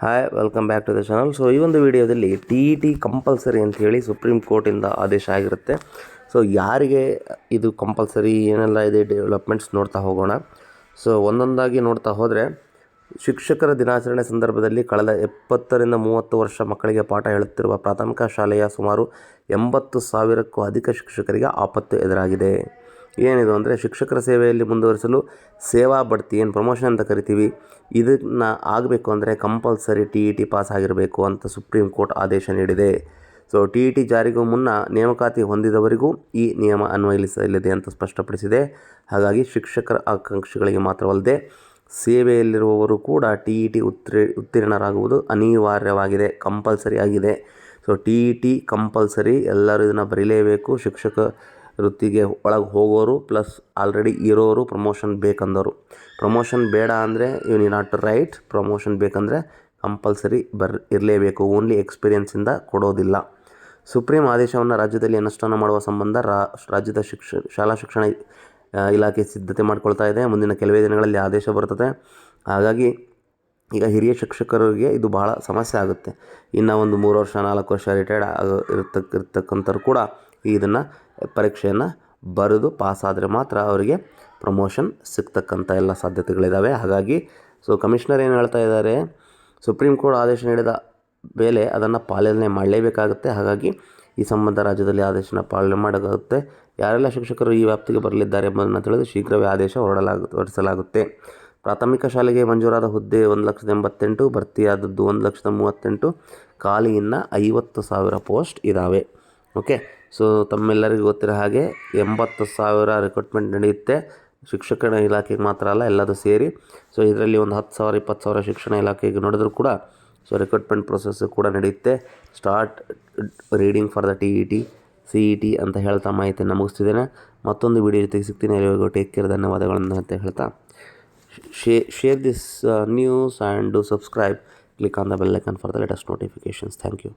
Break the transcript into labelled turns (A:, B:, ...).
A: Hi, welcome back to the channel. So ಈ ಒಂದು ವಿಡಿಯೋದಲ್ಲಿ TET ಕಂಪಲ್ಸರಿ ಅಂಥೇಳಿ ಸುಪ್ರೀಂ ಕೋರ್ಟಿಂದ ಆದೇಶ ಆಗಿರುತ್ತೆ. ಸೊ ಯಾರಿಗೆ ಇದು ಕಂಪಲ್ಸರಿ, ಏನೆಲ್ಲ ಇದೆ ಡೆವಲಪ್ಮೆಂಟ್ಸ್ ನೋಡ್ತಾ ಹೋಗೋಣ. ಸೊ ಒಂದೊಂದಾಗಿ ನೋಡ್ತಾ ಹೋದರೆ, ಶಿಕ್ಷಕರ ದಿನಾಚರಣೆ ಸಂದರ್ಭದಲ್ಲಿ ಕಳೆದ 20ರಿಂದ 30 ವರ್ಷ ಮಕ್ಕಳಿಗೆ ಪಾಠ ಹೇಳುತ್ತಿರುವ ಪ್ರಾಥಮಿಕ ಶಾಲೆಯ ಸುಮಾರು 80,000ಕ್ಕೂ ಅಧಿಕ ಶಿಕ್ಷಕರಿಗೆ ಆಪತ್ತು ಎದುರಾಗಿದೆ. ಏನಿದು ಅಂದರೆ, ಶಿಕ್ಷಕರ ಸೇವೆಯಲ್ಲಿ ಮುಂದುವರಿಸಲು ಸೇವಾ ಬಡ್ತಿ, ಏನು ಪ್ರಮೋಷನ್ ಅಂತ ಕರಿತೀವಿ, ಇದನ್ನು ಆಗಬೇಕು ಅಂದರೆ ಕಂಪಲ್ಸರಿ TET ಪಾಸ್ ಆಗಿರಬೇಕು ಅಂತ ಸುಪ್ರೀಂ ಕೋರ್ಟ್ ಆದೇಶ ನೀಡಿದೆ. ಸೊ TET ಜಾರಿಗೂ ಮುನ್ನ ನೇಮಕಾತಿ ಹೊಂದಿದವರಿಗೂ ಈ ನಿಯಮ ಅನ್ವಯಿಸಲಿದೆ ಅಂತ ಸ್ಪಷ್ಟಪಡಿಸಿದೆ. ಹಾಗಾಗಿ ಶಿಕ್ಷಕರ ಆಕಾಂಕ್ಷಿಗಳಿಗೆ ಮಾತ್ರವಲ್ಲದೆ ಸೇವೆಯಲ್ಲಿರುವವರು ಕೂಡ TET ಉತ್ತೀರ್ಣರಾಗುವುದು ಅನಿವಾರ್ಯವಾಗಿದೆ, ಕಂಪಲ್ಸರಿ ಆಗಿದೆ. ಸೊ TET ಕಂಪಲ್ಸರಿ, ಎಲ್ಲರೂ ಇದನ್ನು ಬರೀಲೇಬೇಕು. ಶಿಕ್ಷಕ ವೃತ್ತಿಗೆ ಒಳಗೆ ಹೋಗೋರು ಪ್ಲಸ್ ಆಲ್ರೆಡಿ ಇರೋರು, ಪ್ರಮೋಷನ್ ಬೇಕಂದವರು. ಪ್ರಮೋಷನ್ ಬೇಡ ಅಂದರೆ you need not to write. Promotion ಬೇಕಂದರೆ ಕಂಪಲ್ಸರಿ ಇರಲೇಬೇಕು. ಓನ್ಲಿ ಎಕ್ಸ್ಪೀರಿಯನ್ಸಿಂದ ಕೊಡೋದಿಲ್ಲ. ಸುಪ್ರೀಂ ಆದೇಶವನ್ನು ರಾಜ್ಯದಲ್ಲಿ ಅನುಷ್ಠಾನ ಮಾಡುವ ಸಂಬಂಧ ರಾಜ್ಯದ ಶಾಲಾ ಶಿಕ್ಷಣ ಇಲಾಖೆ ಸಿದ್ಧತೆ ಮಾಡಿಕೊಳ್ತಾ ಇದೆ. ಮುಂದಿನ ಕೆಲವೇ ದಿನಗಳಲ್ಲಿ ಆದೇಶ ಬರ್ತದೆ. ಹಾಗಾಗಿ ಈಗ ಹಿರಿಯ ಶಿಕ್ಷಕರಿಗೆ ಇದು ಬಹಳ ಸಮಸ್ಯೆ ಆಗುತ್ತೆ. ಇನ್ನು ಒಂದು 3 ವರ್ಷ 4 ವರ್ಷ ರಿಟೈರ್ಡ್ ಇರ್ತಕ್ಕಂಥವ್ರು ಕೂಡ ಇದನ್ನು ಪರೀಕ್ಷೆಯನ್ನು ಬರೆದು ಪಾಸಾದರೆ ಮಾತ್ರ ಅವರಿಗೆ ಪ್ರಮೋಷನ್ ಸಿಗ್ತಕ್ಕಂಥ ಎಲ್ಲ ಸಾಧ್ಯತೆಗಳಿದ್ದಾವೆ. ಹಾಗಾಗಿ ಕಮಿಷನರ್ ಏನು ಹೇಳ್ತಾ ಇದ್ದಾರೆ, ಸುಪ್ರೀಂ ಕೋರ್ಟ್ ಆದೇಶ ನೀಡಿದ ಮೇಲೆ ಅದನ್ನು ಪಾಲನೆ ಮಾಡಲೇಬೇಕಾಗುತ್ತೆ. ಹಾಗಾಗಿ ಈ ಸಂಬಂಧ ರಾಜ್ಯದಲ್ಲಿ ಆದೇಶನ ಪಾಲನೆ ಮಾಡಲಾಗುತ್ತೆ. ಯಾರೆಲ್ಲ ಶಿಕ್ಷಕರು ಈ ವ್ಯಾಪ್ತಿಗೆ ಬರಲಿದ್ದಾರೆ ಎಂಬುದನ್ನು ತಿಳಿದು ಶೀಘ್ರವೇ ಆದೇಶ ಹೊರಡಿಸಲಾಗುತ್ತೆ. ಪ್ರಾಥಮಿಕ ಶಾಲೆಗೆ ಮಂಜೂರಾದ ಹುದ್ದೆ 1,88,000, ಭರ್ತಿಯಾದದ್ದು 1,38,000, ಖಾಲಿ ಇನ್ನು 50,000 ಪೋಸ್ಟ್ ಇದ್ದಾವೆ. ಓಕೆ, ಸೊ ತಮ್ಮೆಲ್ಲರಿಗೂ ಗೊತ್ತಿರೋ ಹಾಗೆ 80,000 ರಿಕ್ರೂಟ್ಮೆಂಟ್ ನಡೆಯುತ್ತೆ. ಶಿಕ್ಷಣ ಇಲಾಖೆಗೆ ಮಾತ್ರ ಅಲ್ಲ, ಎಲ್ಲದೂ ಸೇರಿ. ಸೊ ಇದರಲ್ಲಿ ಒಂದು 10,000 20,000 ಶಿಕ್ಷಣ ಇಲಾಖೆಗೆ ನೋಡಿದ್ರು ಕೂಡ ರಿಕ್ರೂಟ್ಮೆಂಟ್ ಪ್ರೊಸೆಸ್ ಕೂಡ ನಡೆಯುತ್ತೆ. Start reading for the TET CET ಅಂತ ಹೇಳ್ತಾ ಮಾಹಿತಿಯನ್ನು ಮುಗಿಸ್ತಿದ್ದೇನೆ. ಮತ್ತೊಂದು ವಿಡಿಯೋ ಜೊತೆಗೆ ಸಿಗ್ತೀನಿ. ಎಲ್ಲರಿಗೂ ಟೇಕ್ ಕೇರ್, ಧನ್ಯವಾದಗಳನ್ನು ಅಂತ ಹೇಳ್ತಾ share this news and do subscribe. Click on the bell icon for the latest notifications. Thank you.